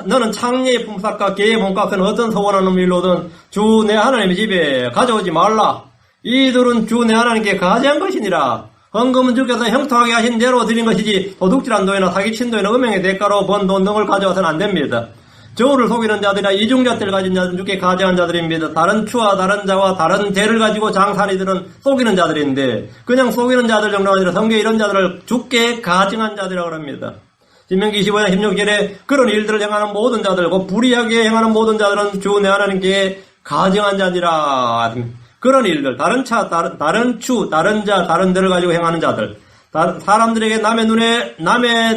너는 창녀의 품삯과 개의 몸값은 어떤 서원한 놈일로든 주 내 하나님의 집에 가져오지 말라. 이들은 주 내 하나님께 가증한 것이니라. 헌금은 주께서 형통하게 하신 대로 드린 것이지 도둑질한 도이나 사기친 도이나 음행의 대가로 번 돈 등을 가져와서는 안 됩니다. 저울을 속이는 자들이나 이중잣대를 가진 자들은 주께 가증한 자들입니다. 다른 추와 다른 자와 다른 대를 가지고 장사하는 이들은 속이는 자들인데 그냥 속이는 자들 정도가 아니라 성경에 이런 자들을 주께 가증한 자들이라고 합니다. 신명기 25장 16절에 그런 일들을 행하는 모든 자들, 그 불의하게 행하는 모든 자들은 주 내 하나님께 가증한 자니라. 그런 일들, 다른 차, 다른 추, 다른 자, 다른 데를 가지고 행하는 자들, 사람들에게 남의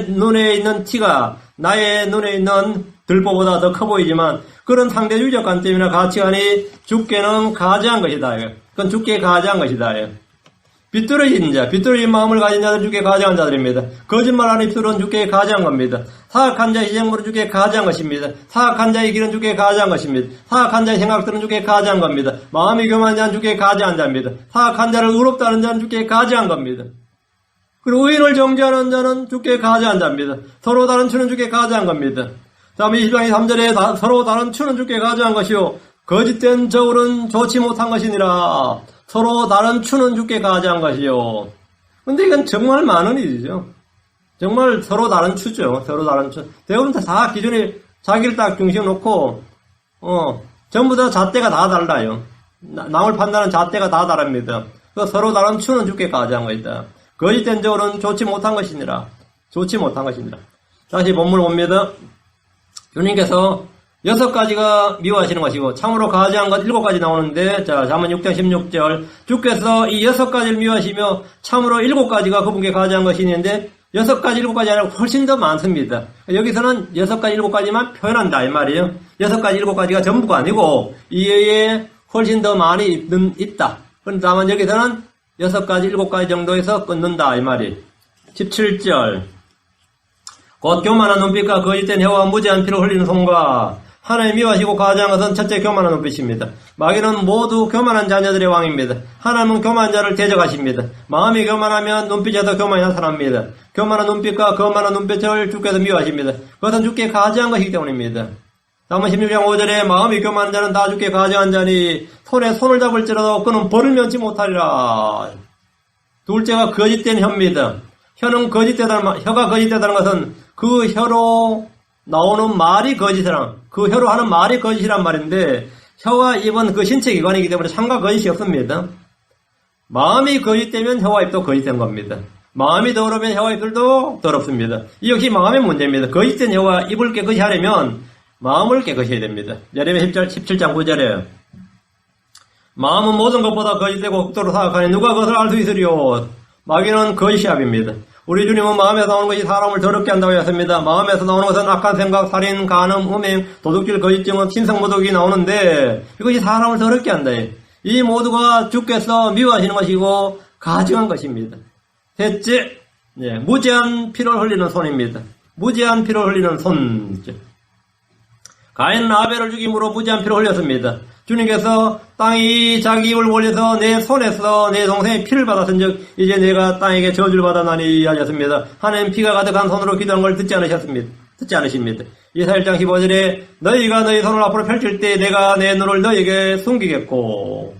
눈에 있는 티가 나의 눈에 있는 들보보다 더 커 보이지만 그런 상대주의적 관점이나 가치관이 주께는 가증한 것이다. 그건 주께 가증한 것이다. 비뚤어진 마음을 가진 자들 주께 가증한 자들입니다. 거짓말하는 입술은 주께 가증한 겁니다. 사악한 자의 시행물은 주께 가증한 것입니다. 사악한 자의 길은 주께 가증한 것입니다. 사악한 자의 생각들은 주께 가증한 겁니다. 마음이 교만한 자는 주께 가증한 자입니다. 사악한 자를 의롭다는 자는 주께 가증한 겁니다. 그리고 의인을 정죄하는 자는 주께 가증한 자입니다. 서로 다른 추는 주께 가증한 겁니다. 다음 20장 3절에 서로 다른 추는 주께 가증한 것이요 거짓된 저울은 좋지 못한 것이니라. 서로 다른 추는 주께 가증한 것이요. 근데 이건 정말 많은 일이죠. 정말 서로 다른 추죠. 서로 다른 추. 대부분 다 기준이 자기를 딱 중심 놓고 전부 다 잣대가 다 달라요. 남을 판단하는 잣대가 다 다릅니다. 서로 다른 추는 주께 가증한 것이다. 거짓된 저울은 좋지 못한 것이니라. 좋지 못한 것이니라. 다시 본문을 봅니다. 주님께서 6가지가 미워하시는 것이고 참으로 가증한 것 7가지 나오는데 자 잠언 6장 16절 주께서 이 6가지를 미워하시며 참으로 7가지가 그분께 가증한 것이 있는데 6가지 7가지 아니라 훨씬 더 많습니다. 여기서는 6가지 7가지만 표현한다 이 말이에요. 6가지 7가지가 전부가 아니고 이외에 훨씬 더 많이 있다. 그런데 다만 여기서는 6가지 7가지 정도에서 끊는다 이 말이. 17절 곧 교만한 눈빛과 거짓된 혀와 무지한 피를 흘리는 손과 하나님 미워하시고 가증한 것은 첫째 교만한 눈빛입니다. 마귀는 모두 교만한 자녀들의 왕입니다. 하나님은 교만한 자를 대적하십니다. 마음이 교만하면 눈빛에도 교만이 나타납니다. 교만한 눈빛과 거만한 눈빛을 주께서 미워하십니다. 그것은 주께 가증한 것이기 때문입니다. 다음은 16장 5절에 마음이 교만한 자는 다 주께 가증한 자니 손에 손을 잡을지라도 그는 벌을 면치 못하리라. 둘째가 거짓된 혀입니다. 혀가 거짓되다는 것은 그 혀로 나오는 말이 거짓이란, 그 혀로 하는 말이 거짓이란 말인데, 혀와 입은 그 신체 기관이기 때문에 상과 거짓이 없습니다. 마음이 거짓되면 혀와 입도 거짓된 겁니다. 마음이 더러우면 혀와 입들도 더럽습니다. 이 역시 마음의 문제입니다. 거짓된 혀와 입을 깨끗이 하려면 마음을 깨끗이 해야 됩니다. 예레미야 17장 9절에 마음은 모든 것보다 거짓되고 극도로 사악하니 누가 그것을 알 수 있으리요. 마귀는 거짓이압입니다. 우리 주님은 마음에서 나오는 것이 사람을 더럽게 한다고 했습니다. 마음에서 나오는 것은 악한 생각, 살인, 간음, 음행, 도둑질, 거짓 증언, 신성모독이 나오는데 이것이 사람을 더럽게 한다. 이 모두가 주께서 미워하시는 것이고 가증한 것입니다. 셋째, 무지한 피를 흘리는 손입니다. 무지한 피를 흘리는 손. 가인은 아벨을 죽임으로 무지한 피를 흘렸습니다. 주님께서 땅이 자기 입을 벌려서 내 손에서 내 동생의 피를 받았은즉 이제 내가 땅에게 저주를 받아나니 하셨습니다. 하나님 피가 가득한 손으로 기도한 걸 듣지 않으십니다. 이사야 1장 15절에 너희가 너희 손을 앞으로 펼칠 때 내가 내 눈을 너희에게 숨기겠고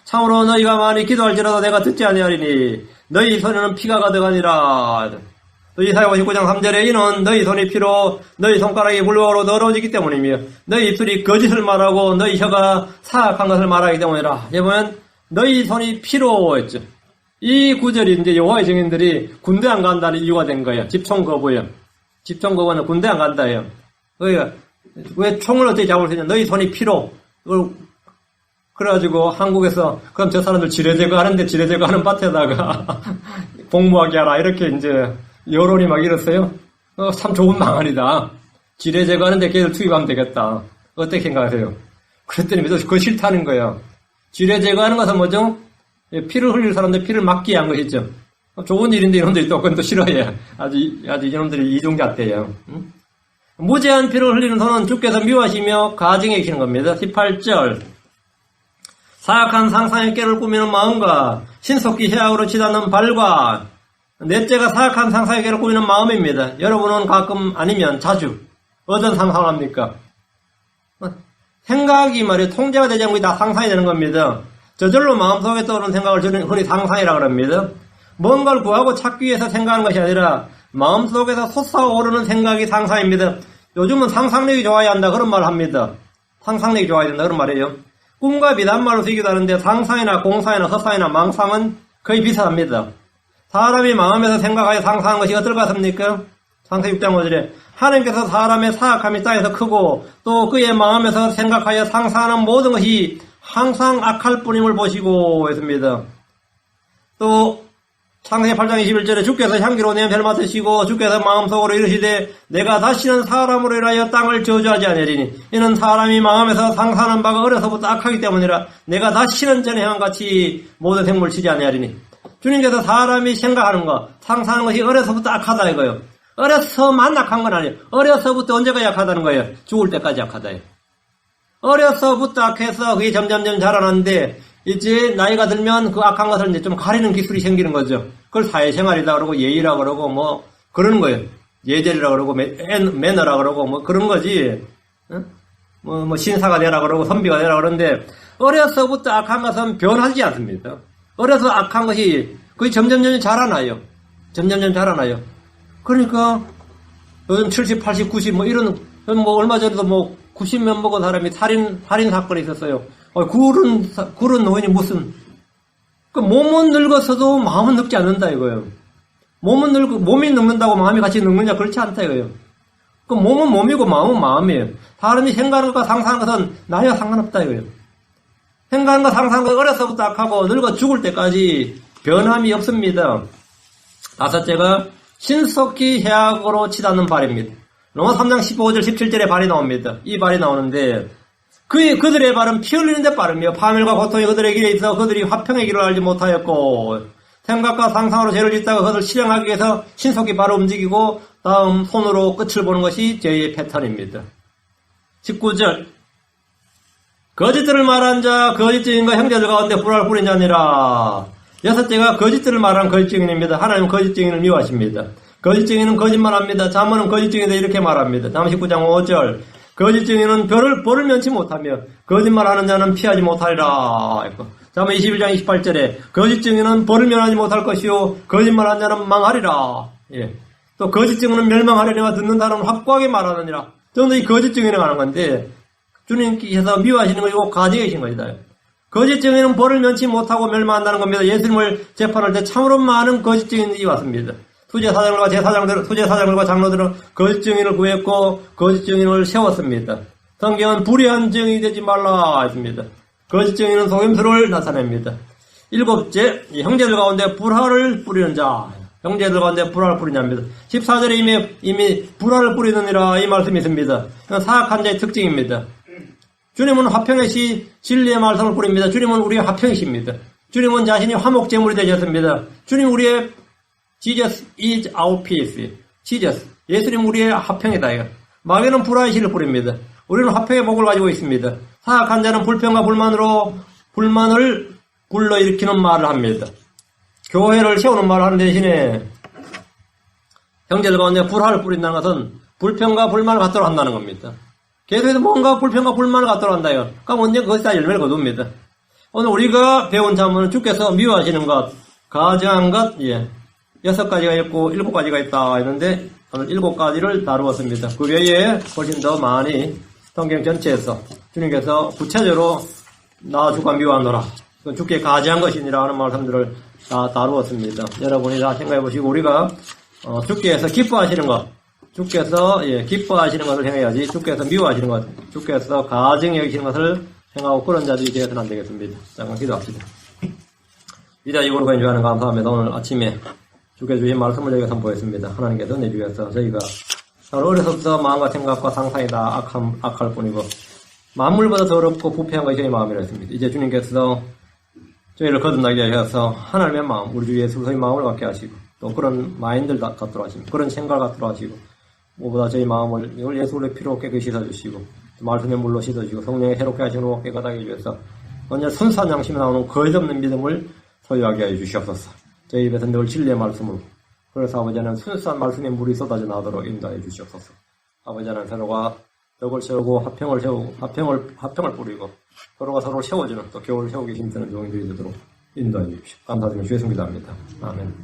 참으로 너희가 많이 기도할지라도 내가 듣지 아니하리니 너희 손에는 피가 가득하니라. 또 이사야 59장 3절에 이는 너희 손이 피로 너희 손가락이 물로로 더러워지기 때문이며 너희 입술이 거짓을 말하고 너희 혀가 사악한 것을 말하기 때문이라. 이제 보면 너희 손이 피로 했죠. 이 구절이 이제 여호와의 증인들이 군대 안 간다는 이유가 된 거예요. 집총 거부예요. 집총 거부는 군대 안 간다예요. 왜 총을 어떻게 잡을 수 있냐? 너희 손이 피로. 그래가지고 한국에서 그럼 저 사람들 지뢰 제거하는데 지뢰 제거하는 밭에다가 복무하게 하라 이렇게 이제 여론이 막 이랬어요. 참 좋은 방안이다. 지뢰 제거하는데 걔들 투입하면 되겠다. 어떻게 생각하세요? 그랬더니 그거 싫다는 거예요. 지뢰 제거하는 것은 뭐죠? 피를 흘릴 사람들 피를 막기 위한 것이죠. 좋은 일인데 이놈들이 또 그건 또 싫어해요. 아주 이놈들이 이중잣대예요. 무제한 피를 흘리는 손은 주께서 미워하시며 가증해 계시는 겁니다. 18절. 사악한 상상의 깨를 꾸미는 마음과 신속히 해악으로 치닫는 발과 넷째가 사악한 상상의 깨를 꾸미는 마음입니다. 여러분은 가끔 아니면 자주 어떤 상상을 합니까? 생각이 말이에요. 통제가 되지 않고 다 상상이 되는 겁니다. 저절로 마음속에 떠오르는 생각을 저는 흔히 상상이라고 합니다. 뭔가를 구하고 찾기 위해서 생각하는 것이 아니라 마음속에서 솟아오르는 생각이 상상입니다. 요즘은 상상력이 좋아야 한다 그런 말을 합니다. 상상력이 좋아야 된다 그런 말이에요. 꿈과 비단말로 쓰기도 하는데 상상이나 공상이나 허상이나 망상은 거의 비슷합니다. 사람이 마음에서 생각하여 상상한 것이 어떨 것 같습니까? 창세기 6장 5절에 하나님께서 사람의 사악함이 땅에서 크고 또 그의 마음에서 생각하여 상상하는 모든 것이 항상 악할 뿐임을 보시고 했습니다. 또 창세기 8장 21절에 주께서 향기로운 냄새를 맡으시고 주께서 마음속으로 이르시되 내가 다시는 사람으로 인하여 땅을 저주하지 아니하리니 이는 사람이 마음에서 상상하는 바가 어려서부터 악하기 때문이라 내가 다시는 전에 행한 같이 모든 생물을 치지 아니하리니 주님께서 사람이 생각하는 것 상상하는 것이 어려서부터 악하다 이거예요. 어려서만 악한 건 아니에요. 어려서부터 언제가 약하다는 거예요. 죽을 때까지 약하다. 어려서부터 악해서 그게 점점점 자라났는데 이제 나이가 들면 그 악한 것을 이제 좀 가리는 기술이 생기는 거죠. 그걸 사회생활이다 그러고 예의라 그러고 뭐 그러는 거예요. 예절이라 그러고 매너라 그러고 뭐 그런 거지. 뭐 신사가 되라 그러고 선비가 되라 그러는데 어려서부터 악한 것은 변하지 않습니다. 어려서 악한 것이 거의 점점점 자라나요. 점점점 자라나요. 그러니까 요즘 70, 80, 90 뭐 이런 뭐 얼마 전에도 뭐 90몇 먹은 사람이 살인 사건이 있었어요. 굴은 노인이 무슨 몸은 늙었어도 마음은 늙지 않는다 이거예요. 몸이 늙는다고 마음이 같이 늙느냐 그렇지 않다 이거예요. 그 몸은 몸이고 마음은 마음이에요. 사람이 생각하는 것과 상상하는 것은 나이와 상관없다 이거예요. 생각하는 것 상상하는 것 어려서부터 악하고 늙어 죽을 때까지 변함이 없습니다. 다섯째가 신속히 해악으로 치닫는 발입니다. 로마 3장 15절 17절에 발이 나옵니다. 이 발이 나오는데 그들의 발은 피 흘리는 데 빠르며 파멸과 고통이 그들의 길에 있어 그들이 화평의 길을 알지 못하였고 생각과 상상으로 죄를 짓다가 그것을 실행하기 위해서 신속히 발을 움직이고 다음 손으로 끝을 보는 것이 죄의 패턴입니다. 19절 거짓들을 말한 자 거짓 증인과 형제들 가운데 불화를 뿌린 자니라. 여섯째가 거짓들을 말하는 거짓 증인입니다. 하나님은 거짓 증인을 미워하십니다. 거짓 증인은 거짓말합니다. 잠언은 거짓 증인에 이렇게 말합니다. 잠언 19장 5절 거짓 증인은 벌을 면치 못하며 거짓말하는 자는 피하지 못하리라. 잠언 21장 28절에 거짓 증인은 벌을 면하지 못할 것이요 거짓말하는 자는 망하리라. 예. 또 거짓 증인은 멸망하려니와 듣는 사람은 확고하게 말하느니라. 전부 이 거짓 증인에 관한 건데 주님께서 미워하시는 것이고 가지고 계신 것이다. 거짓 증인은 벌을 면치 못하고 멸망한다는 겁니다. 예수님을 재판할 때 참으로 많은 거짓 증인들이 왔습니다. 투제사장들과 장로들은 거짓 증인을 구했고 거짓 증인을 세웠습니다. 성경은 불의한 증인이 되지 말라 했습니다. 거짓 증인은 속임수를 나타냅니다. 일곱째, 형제들 가운데 불화를 뿌리는 자. 형제들 가운데 불화를 뿌리는 자입니다. 14절에 이미 불화를 뿌리느니라 이 말씀이 있습니다. 이건 사악한 자의 특징입니다. 주님은 화평의 시 진리의 말씀을 뿌립니다. 주님은 우리의 화평이십니다. 주님은 자신이 화목제물이 되셨습니다. 주님 우리의 Jesus is our peace. Jesus. 예수님 우리의 화평이다. 마귀는 불화의 씨를 뿌립니다. 우리는 화평의 복을 가지고 있습니다. 사악한 자는 불평과 불만으로 불만을 불러일으키는 말을 합니다. 교회를 세우는 말을 하는 대신에 형제들 가운데 불화를 뿌린다는 것은 불평과 불만을 갖도록 한다는 겁니다. 계속해서 뭔가 불평과 불만을 갖도록 한다요. 그럼 언제 그것이 다 열매를 거둡니다. 오늘 우리가 배운 자문은 주께서 미워하시는 것, 가증한 것, 6가지가 있고 7가지가 있다 했는데 오늘 7가지를 다루었습니다. 그 외에 훨씬 더 많이 성경 전체에서 주님께서 구체적으로 나 주가 미워하노라, 주께 가증한 것이니라 하는 말씀들을 다 다루었습니다. 여러분이 다 생각해 보시고 우리가 주께서 기뻐하시는 것, 주께서 기뻐하시는 것을 행해야지 주께서 미워하시는 것, 주께서 가증히 여기시는 것을 행하고 그런 자들이 되어서는 안 되겠습니다. 잠깐 기도합시다. 위대하시고 거룩하신 주 하나님 감사합니다. 오늘 아침에 주께서 주신 말씀을 저희가 선포했습니다. 하나님께서 내주셔서 저희가 어려서부터 마음과 생각과 상상이 다 악할 뿐이고 만물보다 더럽고 부패한 것이 저희 마음이었습니다. 이제 주님께서 저희를 거듭나게 하셔서 하나님의 마음, 우리 주 예수 그리스도의 마음을 갖게 하시고 또 그런 마인드를 갖도록 하시고 그런 생각을 갖도록 하시고 무엇보다 저희 마음을 예수 그리스도의 피로 깨끗이 씻어주시고 말씀의 물로 씻어주시고 성령의 새롭게 하시고 깨끗하게 해주셔서 언제 순수한 양심이 나오는 거짓없는 믿음을 소유하게 해 주시옵소서. 저희 입에서 늘 진리의 말씀으로 그래서 아버지는 순수한 말씀의 물이 쏟아져 나도록 인도해 주시옵소서. 아버지는 서로가 덕을 세우고 화평을 뿌리고 서로가 서로를 세워주는 또 교우를 세우기 힘쓰는 종이 되도록 인도해 주십시오. 감사드리며 주의 성기도합니다. 아멘.